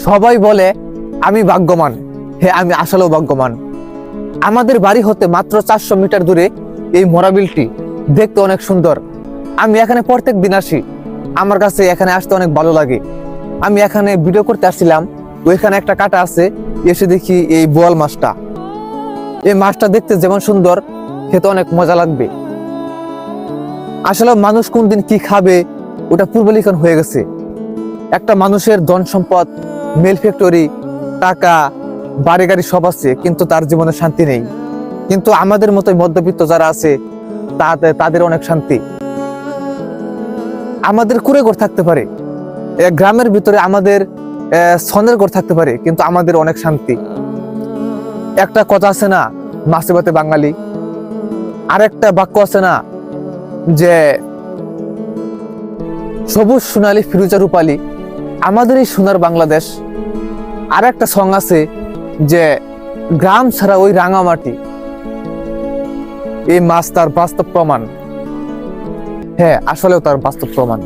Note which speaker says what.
Speaker 1: সবাই বলে আমি ভাগ্যবান। হ্যাঁ, আমি আসলেও ভাগ্যবান। আমাদের বাড়ি হতে মাত্র 400 মিটার দূরে এই মরাবিলটি দেখতে অনেক সুন্দর। আমি এখানে প্রত্যেক দিন আসি। আমার কাছে এখানে আসতে অনেক ভালো লাগে। আমি এখানে ভিডিও করতে আসছিলাম, ওইখানে একটা কাটা আছে, এসে দেখি এই বোয়াল মাছটা। এই মাছটা দেখতে যেমন সুন্দর, খেতে অনেক মজা লাগবে। আসলে মানুষ কোন দিন কি খাবে ওটা পূর্বলিখন হয়ে গেছে। একটা মানুষের ধন সম্পদ, মিল ফ্যাক্টরি, টাকা, বাড়ি গাড়ি সব আছে, কিন্তু তার জীবনে শান্তি নেই। কিন্তু আমাদের মতো মধ্যবিত্ত যারা আছে তাদের অনেক শান্তি। আমাদের কুড়ে ঘর থাকতে পারে, গ্রামের ভিতরে আমাদের ছনের ঘর থাকতে পারে, কিন্তু আমাদের অনেক শান্তি। একটা কথা আছে না, মাছে ভাতে বাঙালি। আর একটা বাক্য আছে না যে সবুজ সোনালী ফিরোজা রূপালী, আমাদের এই সোনার বাংলাদেশ। আর একটা সং আছে যে গ্রাম ছাড়া ওই রাঙামাটি। এই মাছ তার বাস্তব প্রমাণ। হ্যাঁ, আসলেও তার বাস্তব প্রমাণ।